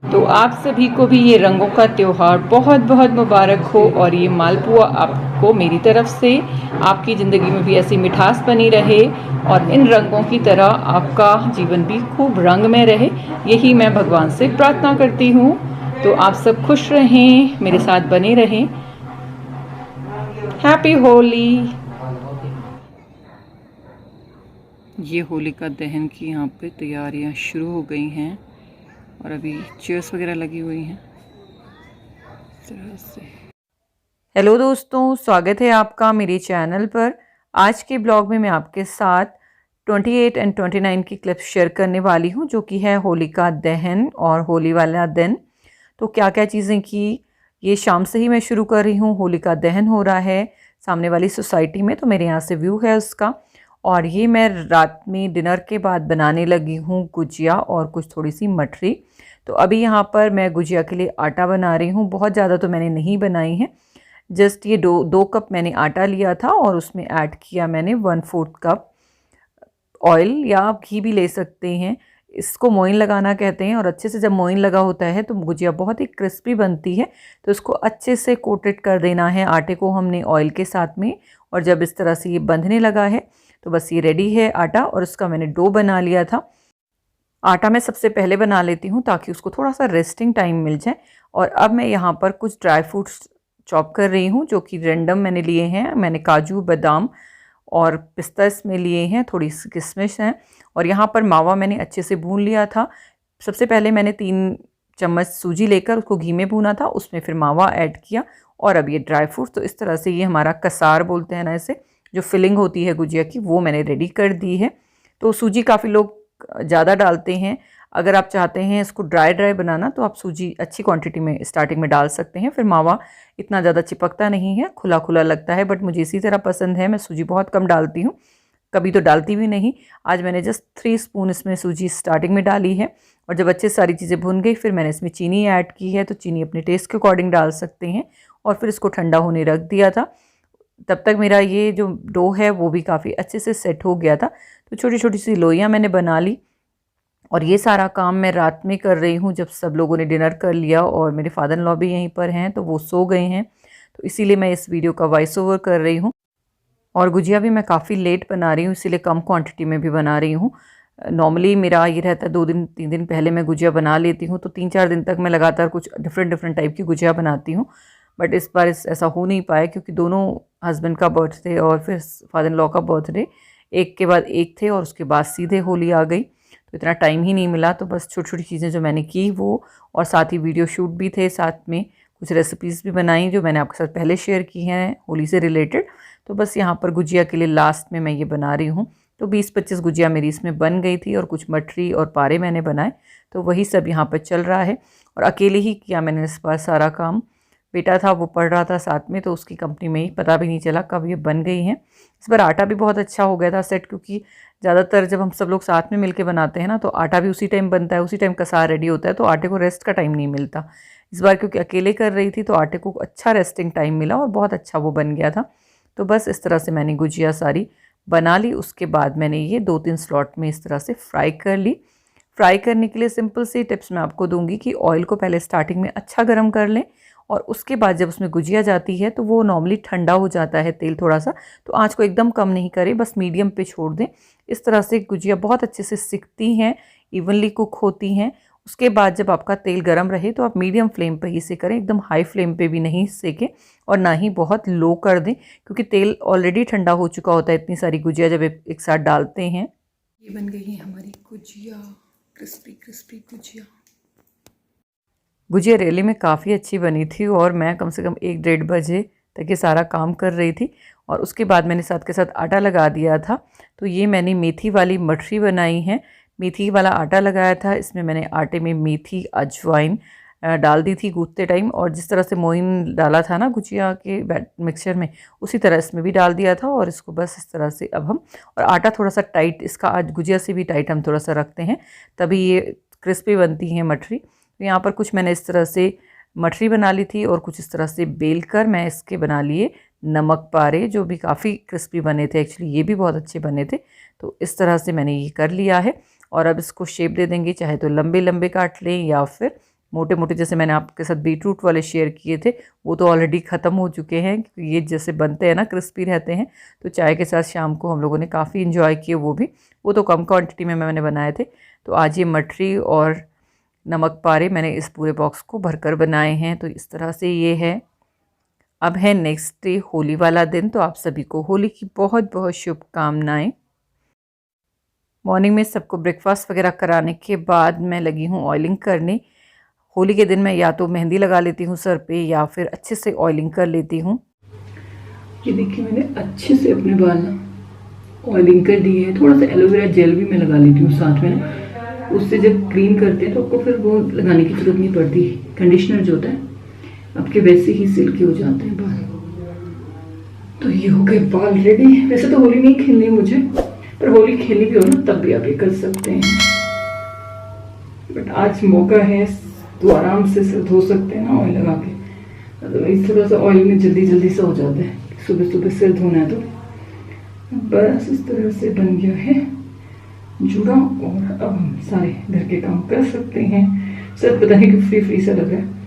तो आप सभी को भी ये रंगों का त्योहार बहुत बहुत मुबारक हो और ये मालपुआ आपको मेरी तरफ से आपकी ज़िंदगी में भी ऐसी मिठास बनी रहे और इन रंगों की तरह आपका जीवन भी खूब रंग में रहे, यही मैं भगवान से प्रार्थना करती हूँ। तो आप सब खुश रहें, मेरे साथ बने रहें। हैप्पी होली। ये होलिका दहन की यहाँ पे तैयारियाँ शुरू हो गई हैं और अभी चेयर्स वगैरह लगी हुई हैं इस तरह से। हेलो दोस्तों, स्वागत है आपका मेरे चैनल पर। आज के ब्लॉग में मैं आपके साथ 28 एंड 29 की क्लिप्स शेयर करने वाली हूँ, जो कि है होलिका दहन और होली वाला दिन। तो क्या क्या चीज़ें की, ये शाम से ही मैं शुरू कर रही हूँ। होलिका दहन हो रहा है सामने वाली सोसाइटी में, तो मेरे यहाँ से व्यू है उसका। और ये मैं रात में डिनर के बाद बनाने लगी हूँ गुजिया और कुछ थोड़ी सी मठरी। तो अभी यहाँ पर मैं गुजिया के लिए आटा बना रही हूँ। बहुत ज़्यादा तो मैंने नहीं बनाई है, जस्ट ये दो कप मैंने आटा लिया था और उसमें ऐड किया मैंने 1/4 कप ऑयल, या आप घी भी ले सकते हैं। इसको मोइन लगाना कहते हैं और अच्छे से जब मोइन लगा होता है तो गुजिया बहुत ही क्रिस्पी बनती है। तो इसको अच्छे से कोटेड कर देना है आटे को हमने ऑयल के साथ में। और जब इस तरह से ये बंधने लगा है तो बस ये रेडी है आटा, और उसका मैंने डो बना लिया था। आटा मैं सबसे पहले बना लेती हूँ ताकि उसको थोड़ा सा रेस्टिंग टाइम मिल जाए। और अब मैं यहाँ पर कुछ ड्राई फ्रूट्स चॉप कर रही हूँ, जो कि रैंडम मैंने लिए हैं। मैंने काजू, बादाम और पिस्ता इसमें लिए हैं, थोड़ी सी किशमिश हैं। और यहाँ पर मावा मैंने अच्छे से भून लिया था। सबसे पहले मैंने 3 चम्मच सूजी लेकर उसको घी में भूना था, उसमें फिर मावा ऐड किया और अब ये ड्राई फ्रूट्स। तो इस तरह से ये हमारा कसार बोलते हैं ना इसे, जो फिलिंग होती है गुजिया की, वो मैंने रेडी कर दी है। तो सूजी काफ़ी लोग ज़्यादा डालते हैं। अगर आप चाहते हैं इसको ड्राई ड्राई बनाना तो आप सूजी अच्छी क्वांटिटी में स्टार्टिंग में डाल सकते हैं। फिर मावा इतना ज़्यादा चिपकता नहीं है, खुला खुला लगता है, बट मुझे इसी तरह पसंद है। मैं सूजी बहुत कम डालती हूँ, कभी तो डालती भी नहीं। आज मैंने जस्ट 3 स्पून इसमें सूजी स्टार्टिंग में डाली है। और जब अच्छे सारी चीज़ें भुन गई फिर मैंने इसमें चीनी ऐड की है। तो चीनी अपने टेस्ट के अकॉर्डिंग डाल सकते हैं। और फिर इसको ठंडा होने रख दिया था। तब तक मेरा ये जो डो है वो भी काफ़ी अच्छे से सेट हो गया था। तो छोटी छोटी सी लोइयाँ मैंने बना ली। और ये सारा काम मैं रात में कर रही हूँ, जब सब लोगों ने डिनर कर लिया और मेरे फादर इन लॉ भी यहीं पर हैं, तो वो सो गए हैं। तो इसीलिए मैं इस वीडियो का वॉइस ओवर कर रही हूँ। और गुजिया भी मैं काफ़ी लेट बना रही हूँ, इसीलिए कम क्वांटिटी में भी बना रही हूँ। नॉर्मली मेरा ये रहता है 2 दिन 3 दिन पहले मैं गुजिया बना लेती हूँ, तो 3-4 दिन तक मैं लगातार कुछ डिफरेंट टाइप की गुजिया बनाती हूँ। बट इस बार ऐसा हो नहीं पाया, क्योंकि दोनों हस्बैंड का बर्थडे और फिर फादर इन लॉ का बर्थडे एक के बाद एक थे, और उसके बाद सीधे होली आ गई, तो इतना टाइम ही नहीं मिला। तो बस छोटी छोटी चीज़ें जो मैंने की वो, और साथ ही वीडियो शूट भी थे, साथ में कुछ रेसिपीज़ भी बनाई जो मैंने आपके साथ पहले शेयर की हैं होली से रिलेटेड। तो बस यहाँ पर गुजिया के लिए लास्ट में मैं ये बना रही हूँ। तो 20-25 गुजिया मेरी इसमें बन गई थी, और कुछ मठरी और पारे मैंने बनाए। तो वही सब यहाँ पर चल रहा है, और अकेले ही किया मैंने इस बार सारा काम। बेटा था वो पढ़ रहा था साथ में, तो उसकी कंपनी में ही पता भी नहीं चला कब ये बन गई हैं। इस बार आटा भी बहुत अच्छा हो गया था सेट, क्योंकि ज़्यादातर जब हम सब लोग साथ में मिलके बनाते हैं ना, तो आटा भी उसी टाइम बनता है, उसी टाइम कसार रेडी होता है, तो आटे को रेस्ट का टाइम नहीं मिलता। इस बार क्योंकि अकेले कर रही थी तो आटे को अच्छा रेस्टिंग टाइम मिला और बहुत अच्छा वो बन गया था। तो बस इस तरह से मैंने गुजिया सारी बना ली। उसके बाद मैंने ये 2-3 स्लॉट में इस तरह से फ्राई कर ली। फ्राई करने के लिए सिंपल सी टिप्स मैं आपको दूंगी कि ऑयल को पहले स्टार्टिंग में अच्छा गर्म कर लें, और उसके बाद जब उसमें गुजिया जाती है तो वो नॉर्मली ठंडा हो जाता है तेल थोड़ा सा, तो आँच को एकदम कम नहीं करें, बस मीडियम पे छोड़ दें। इस तरह से गुजिया बहुत अच्छे से सिकती हैं, इवनली कुक होती हैं। उसके बाद जब आपका तेल गर्म रहे तो आप मीडियम फ्लेम पे ही सेकें, एकदम हाई फ्लेम पे भी नहीं सेकें और ना ही बहुत लो कर दें, क्योंकि तेल ऑलरेडी ठंडा हो चुका होता है इतनी सारी गुजिया जब एक साथ डालते हैं। ये बन गई है हमारी gujiya, crispy crispy gujiya. Gujiya really में काफ़ी अच्छी बनी थी, और मैं कम से कम 1-1:30 बजे तक ये सारा काम कर रही थी। और उसके बाद मैंने साथ के साथ आटा लगा दिया था। तो ये मैंने मेथी वाली मठरी बनाई है, मेथी वाला आटा लगाया था। इसमें मैंने आटे में मेथी, अजवाइन डाल दी थी गूँथते टाइम, और जिस तरह से मोइन डाला था ना गुजिया के मिक्सचर में, उसी तरह इसमें भी डाल दिया था। और इसको बस इस तरह से अब हम, और आटा थोड़ा सा टाइट, इसका आज गुजिया से भी टाइट हम थोड़ा सा रखते हैं, तभी ये क्रिस्पी बनती हैं मठरी। तो यहाँ पर कुछ मैंने इस तरह से मठरी बना ली थी, और कुछ इस तरह से बेल कर मैं इसके बना लिए नमक पारे, जो भी काफ़ी क्रिस्पी बने थे। एक्चुअली ये भी बहुत अच्छे बने थे। तो इस तरह से मैंने ये कर लिया है, और अब इसको शेप दे देंगे, चाहे तो लंबे लंबे काट लें या फिर मोटे मोटे जैसे मैंने आपके साथ बीटरूट वाले शेयर किए थे वो तो ऑलरेडी ख़त्म हो चुके हैं, क्योंकि ये जैसे बनते हैं ना क्रिस्पी रहते हैं, तो चाय के साथ शाम को हम लोगों ने काफ़ी इन्जॉय किए। वो तो कम क्वांटिटी में मैंने बनाए थे। तो आज ये मठरी और नमक पारे मैंने इस पूरे बॉक्स को भरकर बनाए हैं। तो इस तरह से ये है। अब है नेक्स्ट डे होली वाला दिन, तो आप सभी को होली की बहुत बहुत शुभकामनाएं। मॉर्निंग में सबको ब्रेकफास्ट वगैरह कराने के बाद मैं लगी हूँ ऑयलिंग करने। होली के दिन मैं या तो मेहंदी लगा लेती हूँ सर पे या फिर अच्छे से ऑयलिंग कर लेती हूँ। ये देखिए मैंने अच्छे से अपने बाल ना ऑयलिंग कर दी है। थोड़ा सा एलोवेरा जेल भी मैं लगा लेती हूँ साथ में ना, उससे जब क्लीन करते हैं तो आपको फिर वो लगाने की जरूरत नहीं पड़ती। कंडीशनर जो होता है आपके वैसे ही सिल्की हो जाते हैं बाल। तो ये हो गए बाल रेडी। वैसे तो होली नहीं खेलनी है मुझे, पर होली खेलनी भी हो ना तब भी आप ये कर सकते हैं। बट आज मौका है तो आराम से सिर धो सकते हैं ना ऑयल लगा के। अदरवाइज थोड़ा सा ऑयल में जल्दी जल्दी सा हो जाता है, सुबह सुबह सिर धोना है। तो बस इस तरह से बन गया है जुड़ा, और अब हम सारे घर के काम कर सकते हैं। सर पता नहीं कि फ्री फ्री सा लग रहा है।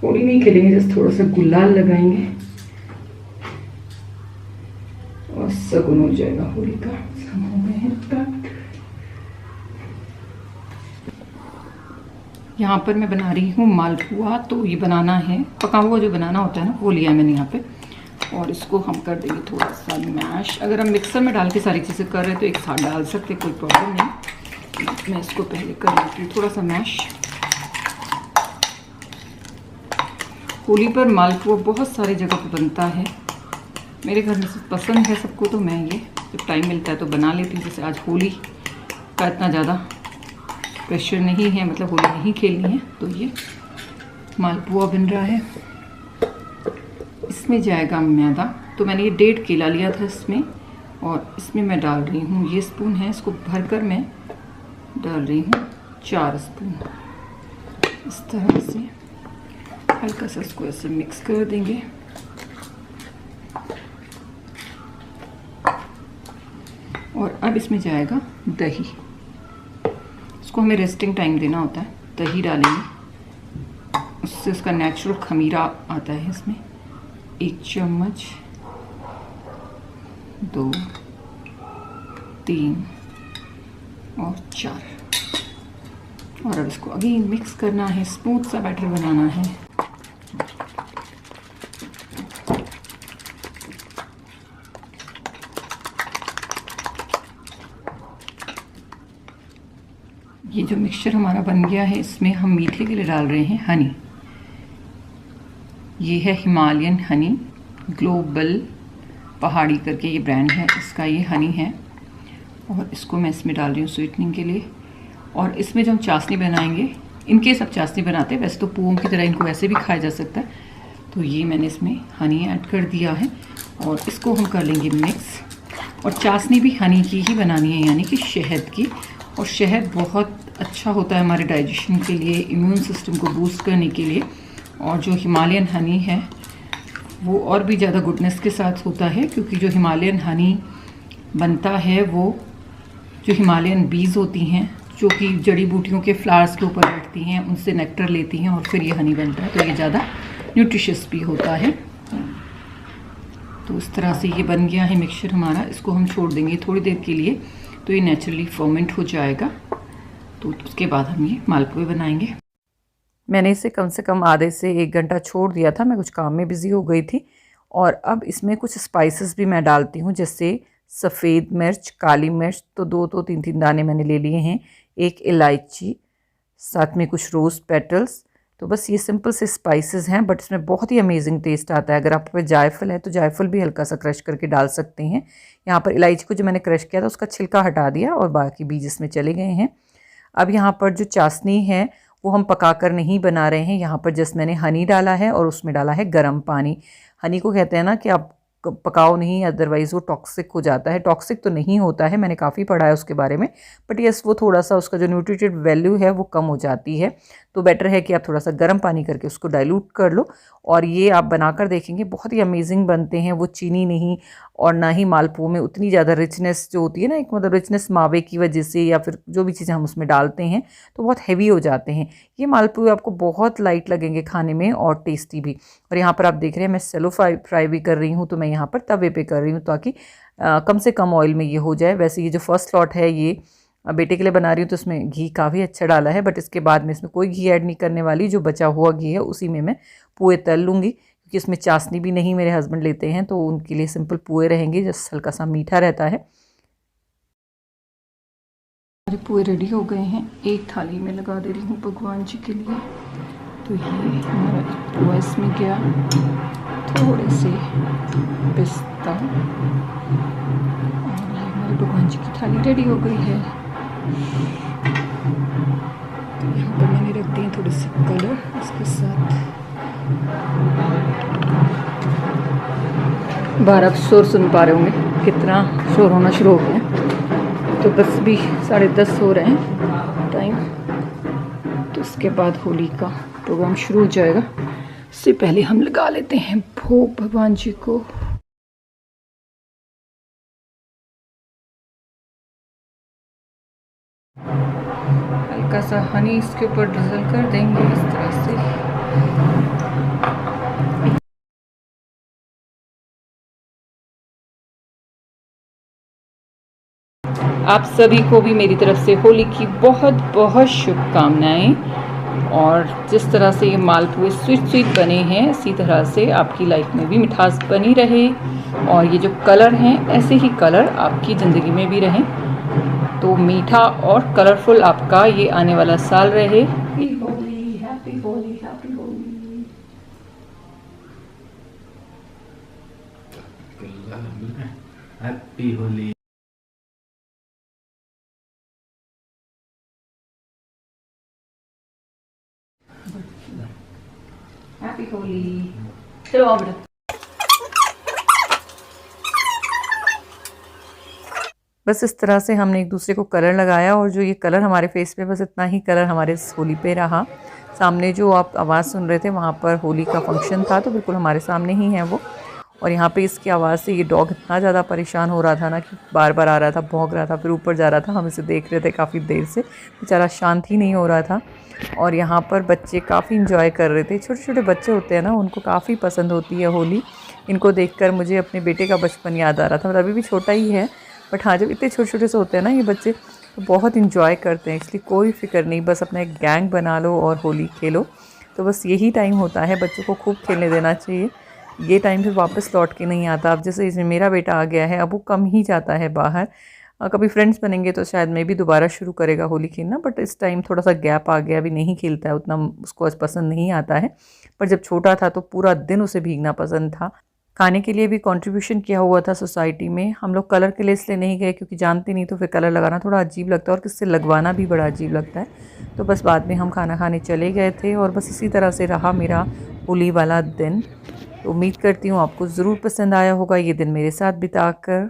होली नहीं खेलेंगे, जस्ट थोड़ा सा गुलाल लगाएंगे और सगुन हो जाएगा होली का। हो गए हैं पैक। यहाँ पर मैं बना रही हूँ मालपुआ। तो ये बनाना है, पका हुआ जो बनाना होता है ना वो लिया है मैंने यहाँ पे, और इसको हम कर देंगे थोड़ा सा मैश। अगर हम मिक्सर में डाल के सारी चीज़ें कर रहे हैं तो एक साथ डाल सकते, कोई प्रॉब्लम नहीं। मैं इसको पहले कर लेती हूँ थोड़ा सा मैश। होली पर मालपुआ बहुत सारी जगह पर बनता है, मेरे घर में सब पसंद है सबको, तो मैं ये जब टाइम मिलता है तो बना लेती हूँ। जैसे आज होली का इतना ज़्यादा प्रेशर नहीं है, मतलब होली नहीं खेलनी है, तो ये मालपुआ बन रहा है। इसमें जाएगा मैदा। तो मैंने ये 1.5 केला लिया था इसमें, और इसमें मैं डाल रही हूँ, ये स्पून है, इसको भरकर मैं डाल रही हूँ 4 स्पून। इस तरह से हल्का सा इसको ऐसे मिक्स कर देंगे। और अब इसमें जाएगा दही। इसको हमें रेस्टिंग टाइम देना होता है। दही डालेंगे, उससे उसका नेचुरल खमीरा आता है। इसमें 1 चम्मच, 2, 3 और 4। और अब इसको अगेन मिक्स करना है, स्मूथ सा बैटर बनाना है। ये जो मिक्सचर हमारा बन गया है, इसमें हम मीठे के लिए डाल रहे हैं हनी। ये है हिमालयन हनी, ग्लोबल पहाड़ी करके ये ब्रांड है, इसका ये हनी है। और इसको मैं इसमें डाल रही हूँ स्वीटनिंग के लिए। और इसमें जो हम चाशनी बनाएंगे, इनके सब चाशनी बनाते हैं, वैसे तो पुओं की तरह इनको वैसे भी खाया जा सकता है। तो ये मैंने इसमें हनी ऐड कर दिया है, और इसको हम कर लेंगे मिक्स। और चाशनी भी हनी की ही बनानी है, यानी कि शहद की। और शहद बहुत अच्छा होता है हमारे डाइजेशन के लिए, इम्यून सिस्टम को बूस्ट करने के लिए। और जो हिमालयन हनी है वो और भी ज़्यादा गुडनेस के साथ होता है, क्योंकि जो हिमालयन हनी बनता है वो जो हिमालयन बीज होती हैं, जो कि जड़ी बूटियों के फ्लावर्स के ऊपर बैठती हैं, उनसे नेक्टर लेती हैं और फिर ये हनी बनता है। तो ये ज़्यादा न्यूट्रिशियस भी होता है। तो इस तरह से ये बन गया है मिक्सचर हमारा। इसको हम छोड़ देंगे थोड़ी देर के लिए, तो ये नेचुरली फर्मेंट हो जाएगा। तो उसके बाद हम ये मालपुए बनाएंगे। मैंने इसे कम से कम आधे से 1 घंटा छोड़ दिया था, मैं कुछ काम में बिज़ी हो गई थी। और अब इसमें कुछ स्पाइसेस भी मैं डालती हूँ, जैसे सफ़ेद मिर्च, काली मिर्च, तो 2 3 दाने मैंने ले लिए हैं, 1 इलायची, साथ में कुछ रोज़ पेटल्स। तो बस ये सिंपल से स्पाइसेस हैं, बट इसमें बहुत ही अमेजिंग टेस्ट आता है। अगर आप पे जायफल है तो जायफल भी हल्का सा क्रश करके डाल सकते हैं। यहाँ पर इलायची को जो मैंने क्रश किया था उसका छिलका हटा दिया और बाकी बीज इसमें चले गए हैं। अब यहाँ पर जो चाशनी है वो हम पकाकर नहीं बना रहे हैं। यहाँ पर जस्ट मैंने हनी डाला है और उसमें डाला है गर्म पानी। हनी को कहते हैं ना कि आप पकाओ नहीं, अदरवाइज़ वो टॉक्सिक हो जाता है। टॉक्सिक तो नहीं होता है, मैंने काफ़ी पढ़ा है उसके बारे में, बट यस वो थोड़ा सा उसका जो न्यूट्रिटिव वैल्यू है वो कम हो जाती है। तो बेटर है कि आप थोड़ा सा गर्म पानी करके उसको डाइल्यूट कर लो। और ये आप बनाकर देखेंगे, बहुत ही अमेजिंग बनते हैं। वो चीनी नहीं और ना ही मालपुओं में उतनी ज़्यादा रिचनेस जो होती है ना, एक मतलब रिचनेस मावे की वजह से या फिर जो भी चीज़ें हम उसमें डालते हैं तो बहुत हैवी हो जाते हैं। ये मालपुए आपको बहुत लाइट लगेंगे खाने में और टेस्टी भी। और यहाँ पर आप देख रहे हैं मैं सेलो फ्राई भी कर रही हूँ, तो मैं यहाँ पर तवे पे कर रही हूँ ताकि कम से कम ऑयल में ये हो जाए। वैसे ये जो फर्स्ट लॉट है ये बेटे के लिए बना रही हूँ तो इसमें घी काफ़ी अच्छा डाला है, बट इसके बाद में इसमें कोई घी ऐड नहीं करने वाली। जो बचा हुआ घी है उसी में मैं पुए तल लूँगी, क्योंकि इसमें चाशनी भी नहीं मेरे हस्बैंड लेते हैं, तो उनके लिए सिंपल पुए रहेंगे जो हल्का सा मीठा रहता है। हमारे पुए रेडी हो गए हैं, एक थाली में लगा दे रही हूँ भगवान जी के लिए। तो ये हमारा पुआ इसमें गया, थोड़े से पिस्ता, और ये हमारी भगवान जी की थाली रेडी हो गई है। तो यहाँ पर मैंने रख दिए थोड़े से कलर इसके साथ। बाहर आप शोर सुन पा रहे होंगे, कितना शोर होना शुरू हो गया। तो 10 भी 10:30 हो रहे हैं टाइम। तो इसके बाद होली का प्रोग्राम शुरू हो जाएगा। इससे पहले हम लगा लेते हैं भोग भगवान जी को। हल्का सा हनी इसके ऊपर ड्रिजल कर देंगे इस तरह से। आप सभी को भी मेरी तरफ से होली की बहुत बहुत शुभकामनाएं। और जिस तरह से ये मालपुए स्वीट स्वीट बने हैं, इसी तरह से आपकी लाइफ में भी मिठास बनी रहे, और ये जो कलर हैं ऐसे ही कलर आपकी ज़िंदगी में भी रहें। तो मीठा और कलरफुल आपका ये आने वाला साल रहे। Happy Holi, happy Holi, happy Holi. Happy Holi. Happy Holi. चलो आओ बेटा। बस इस तरह से हमने एक दूसरे को कलर लगाया, और जो ये कलर हमारे फेस पे, बस इतना ही कलर हमारे इस होली पे रहा। सामने जो आप आवाज़ सुन रहे थे वहाँ पर होली का फंक्शन था, तो बिल्कुल हमारे सामने ही है वो। और यहाँ पे इसकी आवाज़ से ये डॉग इतना ज़्यादा परेशान हो रहा था ना कि बार बार आ रहा था, भौंक रहा था, फिर ऊपर जा रहा था। हम इसे देख रहे थे काफ़ी देर से, बेचारा शांत ही नहीं हो रहा था। और यहाँ पर बच्चे काफ़ी इंजॉय कर रहे थे। छोटे छोटे बच्चे होते हैं ना, उनको काफ़ी पसंद होती है होली। इनको देखकर मुझे अपने बेटे का बचपन याद आ रहा था। मतलब अभी भी छोटा ही है, बट हाँ, जब इतने छोटे छोटे से होते हैं ना ये बच्चे, तो बहुत इंजॉय करते हैं। इसलिए कोई फ़िक्र नहीं, बस अपना एक गैंग बना लो और होली खेलो। तो बस यही टाइम होता है, बच्चों को खूब खेलने देना चाहिए। ये टाइम फिर वापस लौट के नहीं आता। अब जैसे इसमें मेरा बेटा आ गया है, अब वो कम ही जाता है बाहर। कभी फ्रेंड्स बनेंगे तो शायद मैं भी दोबारा शुरू करेगा होली खेलना, बट इस टाइम थोड़ा सा गैप आ गया, अभी नहीं खेलता है उतना, उसको पसंद नहीं आता है। पर जब छोटा था तो पूरा दिन उसे भीगना पसंद था। खाने के लिए भी कंट्रीब्यूशन किया हुआ था सोसाइटी में। हम लोग कलर के लिए इसलिए नहीं गए क्योंकि जानते नहीं, तो फिर कलर लगाना थोड़ा अजीब लगता है और किससे लगवाना भी बड़ा अजीब लगता है। तो बस बाद में हम खाना खाने चले गए थे, और बस इसी तरह से रहा मेरा होली वाला दिन। तो उम्मीद करती हूँ आपको ज़रूर पसंद आया होगा ये दिन मेरे साथ बिताकर।